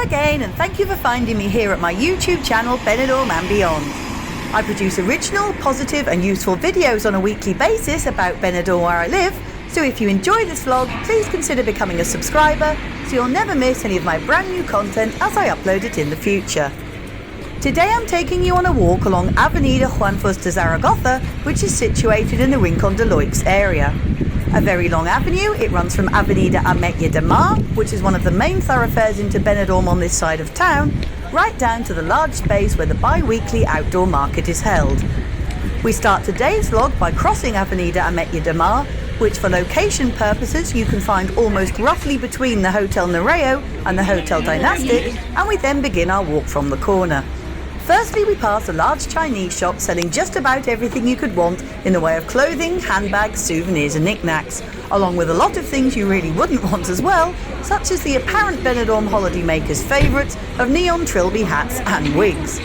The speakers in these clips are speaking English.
again, and thank you for finding me here at my YouTube channel Benidorm and Beyond. I produce original, positive and useful videos on a weekly basis about Benidorm where I live, so if you enjoy this vlog, please consider becoming a subscriber so you'll never miss any of my brand new content as I upload it in the future. Today I'm taking you on a walk along Avenida Juan Fuster Zaragoza, which is situated in the Rincon de Loix area. A very long avenue, it runs from Avenida Juan Mar, which is one of the main thoroughfares into Benidorm on this side of town, right down to the large space where the bi-weekly outdoor market is held. We start today's vlog by crossing Avenida Juan Mar, which for location purposes you can find almost roughly between the Hotel Nereo and the Hotel Dynastic, and we then begin our walk from the corner. Firstly, we pass a large Chinese shop selling just about everything you could want in the way of clothing, handbags, souvenirs and knickknacks, along with a lot of things you really wouldn't want as well, such as the apparent Benidorm holidaymakers' favourites of neon trilby hats and wigs.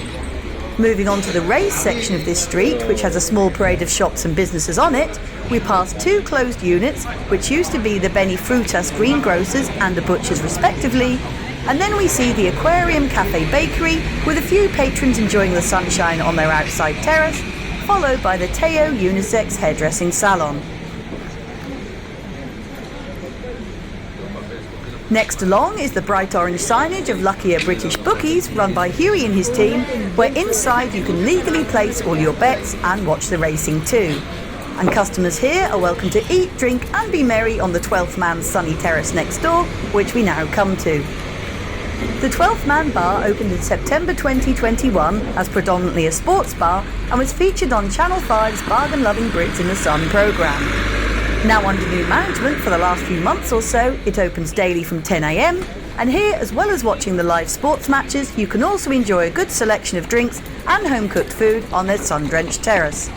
Moving on to the raised section of this street, which has a small parade of shops and businesses on it, we pass two closed units, which used to be the Beni Frutas greengrocers and the butchers respectively, and then we see the Aquarium Cafe Bakery with a few patrons enjoying the sunshine on their outside terrace, followed by the Teo Unisex Hairdressing Salon. Next along is the bright orange signage of Luckier British Bookies run by Huey and his team, where inside you can legally place all your bets and watch the racing too. And customers here are welcome to eat, drink and be merry on the 12th Man's sunny terrace next door, which we now come to. The 12th Man Bar opened in September 2021 as predominantly a sports bar and was featured on Channel 5's Bargain Loving Brits in the Sun programme. Now under new management for the last few months or so, it opens daily from 10 AM, and here, as well as watching the live sports matches, you can also enjoy a good selection of drinks and home-cooked food on their sun-drenched terrace.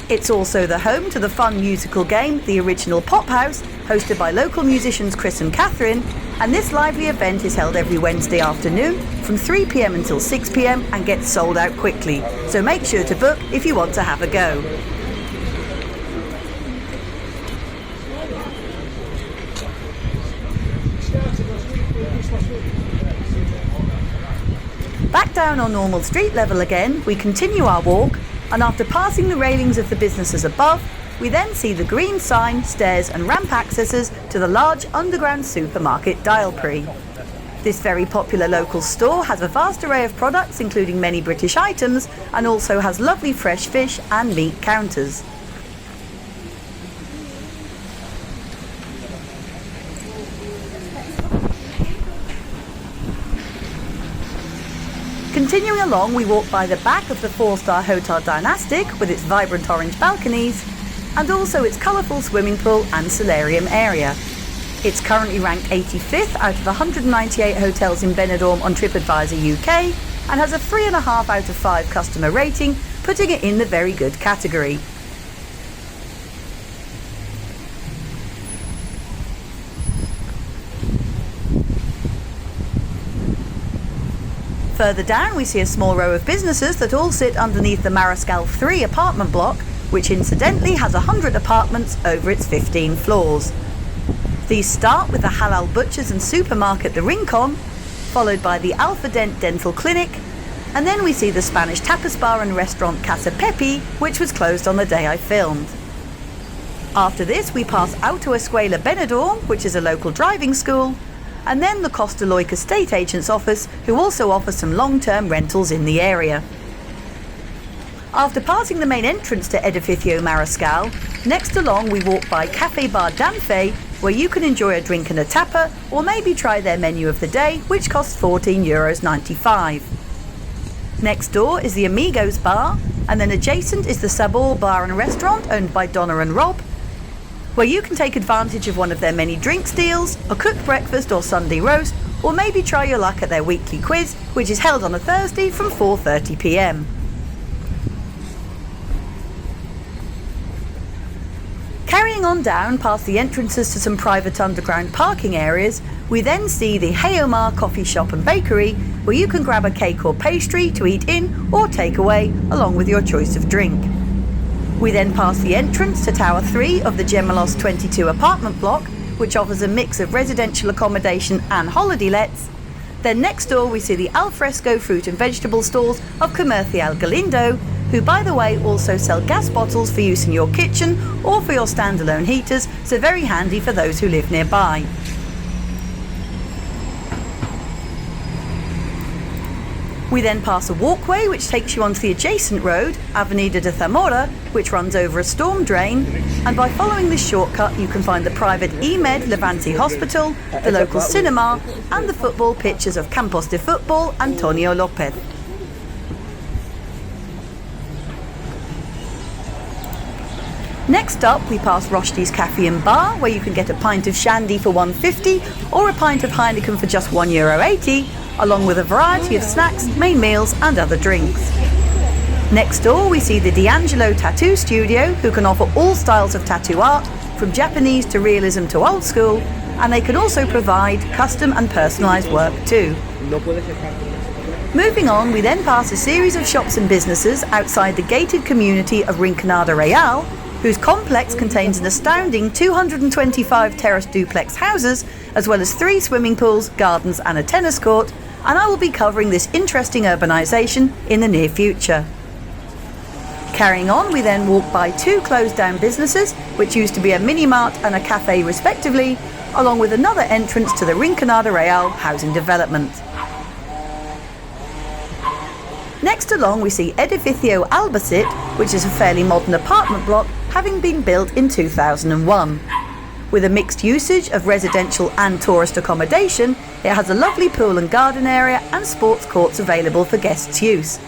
It's also the home to the fun musical game, The Original Pop House, hosted by local musicians Chris and Catherine, and this lively event is held every Wednesday afternoon from 3 PM until 6 PM and gets sold out quickly, so make sure to book if you want to have a go. Back down on normal street level again, we continue our walk, and after passing the railings of the businesses above, we then see the green sign, stairs and ramp accesses to the large underground supermarket Dialpree. This very popular local store has a vast array of products including many British items, and also has lovely fresh fish and meat counters. Continuing along, we walk by the back of the 4-star Hotel Dynastic with its vibrant orange balconies and also its colourful swimming pool and solarium area. It's currently ranked 85th out of 198 hotels in Benidorm on TripAdvisor UK and has a 3.5 out of 5 customer rating, putting it in the very good category. Further down we see a small row of businesses that all sit underneath the Mariscal 3 apartment block, which incidentally has 100 apartments over its 15 floors. These start with the Halal Butchers and Supermarket the Rincon, followed by the Alpha Dent Dental Clinic, and then we see the Spanish tapas bar and restaurant Casa Pepe, which was closed on the day I filmed. After this we pass Auto Escuela Benidorm, which is a local driving school, and then the Costa Loic estate agent's office, who also offers some long-term rentals in the area. After passing the main entrance to Edificio Mariscal, next along we walk by Cafe Bar Danfe, where you can enjoy a drink and a tapa, or maybe try their menu of the day, which costs €14.95. Next door is the Amigos Bar, and then adjacent is the Sabor Bar and Restaurant owned by Donna and Rob, where you can take advantage of one of their many drinks deals, a cooked breakfast or Sunday roast, or maybe try your luck at their weekly quiz, which is held on a Thursday from 4:30 PM. Carrying on down past the entrances to some private underground parking areas, we then see the Hey Omar coffee shop and bakery, where you can grab a cake or pastry to eat in or take away, along with your choice of drink. We then pass the entrance to Tower 3 of the Gemelos 22 apartment block, which offers a mix of residential accommodation and holiday lets, Then next door we see the alfresco fruit and vegetable stalls of Comercial Galindo, who by the way also sell gas bottles for use in your kitchen or for your standalone heaters, so very handy for those who live nearby. We then pass a walkway which takes you onto the adjacent road, Avenida de Zamora, which runs over a storm drain, and by following this shortcut you can find the private EMED Levante Hospital, the local cinema, and the football pitches of Campos de Football Antonio Lopez. Next up, we pass Roshdi's Cafe and Bar, where you can get a pint of shandy for €1.50 or a pint of Heineken for just €1.80, along with a variety of snacks, main meals and other drinks. Next door, we see the D'Angelo Tattoo Studio, who can offer all styles of tattoo art, from Japanese to realism to old school, and they can also provide custom and personalised work too. Moving on, we then pass a series of shops and businesses outside the gated community of Rinconada Real, whose complex contains an astounding 225 terrace duplex houses, as well as 3 swimming pools, gardens and a tennis court, and I will be covering this interesting urbanisation in the near future. Carrying on, we then walk by 2 closed down businesses, which used to be a mini-mart and a cafe respectively, along with another entrance to the Rinconada Real housing development. Next along we see Edificio Albacete, which is a fairly modern apartment block having been built in 2001. With a mixed usage of residential and tourist accommodation, it has a lovely pool and garden area and sports courts available for guests' use.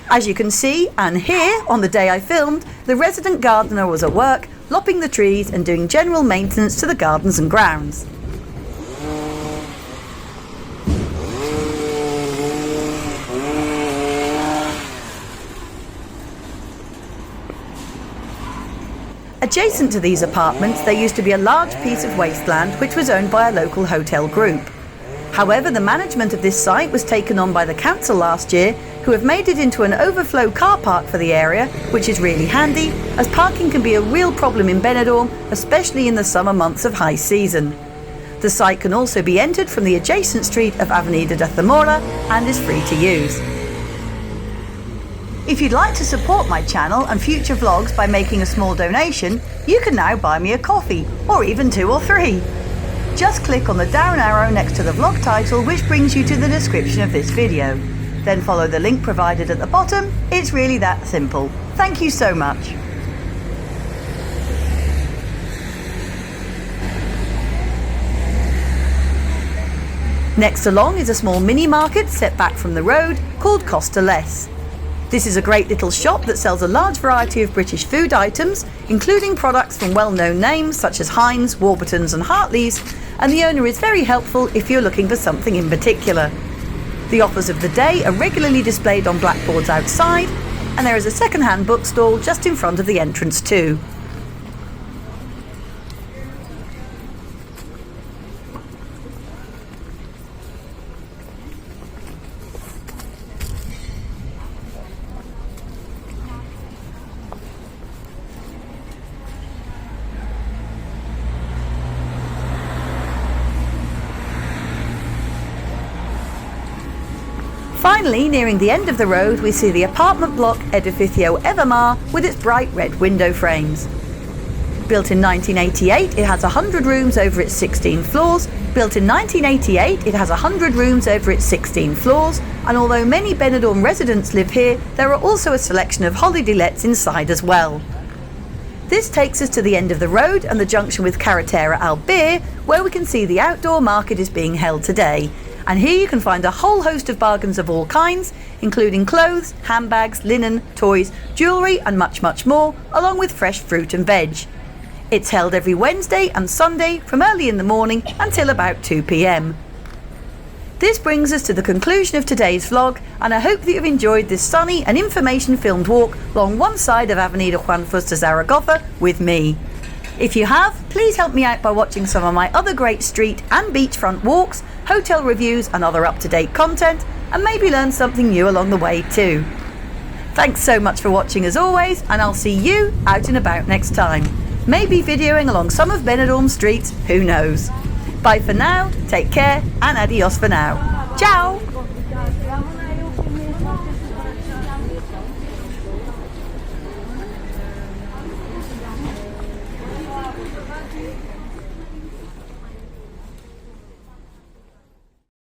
As you can see and hear, on the day I filmed, the resident gardener was at work, lopping the trees and doing general maintenance to the gardens and grounds. Adjacent to these apartments, there used to be a large piece of wasteland which was owned by a local hotel group. However, the management of this site was taken on by the council last year, who have made it into an overflow car park for the area, which is really handy, as parking can be a real problem in Benidorm, especially in the summer months of high season. The site can also be entered from the adjacent street of Avenida de Zamora and is free to use. If you'd like to support my channel and future vlogs by making a small donation, you can now buy me a coffee, or even 2 or 3. Just click on the down arrow next to the vlog title, which brings you to the description of this video. Then follow the link provided at the bottom. It's really that simple. Thank you so much. Next along is a small mini market set back from the road called Costa Less. This is a great little shop that sells a large variety of British food items, including products from well-known names such as Heinz, Warburton's and Hartley's, and the owner is very helpful if you're looking for something in particular. The offers of the day are regularly displayed on blackboards outside, and there is a second-hand bookstall just in front of the entrance too. Finally, nearing the end of the road, we see the apartment block Edificio Evermar with its bright red window frames. Built in 1988, it has 100 rooms over its 16 floors. Built in 1988, it has 100 rooms over its 16 floors, and although many Benidorm residents live here, there are also a selection of holiday lets inside as well. This takes us to the end of the road and the junction with Carretera Albir, where we can see the outdoor market is being held today. And here you can find a whole host of bargains of all kinds, including clothes, handbags, linen, toys, jewellery and much, much more, along with fresh fruit and veg. It's held every Wednesday and Sunday from early in the morning until about 2 p.m. This brings us to the conclusion of today's vlog, and I hope that you've enjoyed this sunny and information-filmed walk along one side of Avenida Juan Fuster Zaragoza with me. If you have, please help me out by watching some of my other great street and beachfront walks, hotel reviews and other up-to-date content, and maybe learn something new along the way too. Thanks so much for watching as always, and I'll see you out and about next time. Maybe videoing along some of Benidorm's streets, who knows. Bye for now, take care, and adios for now. Ciao!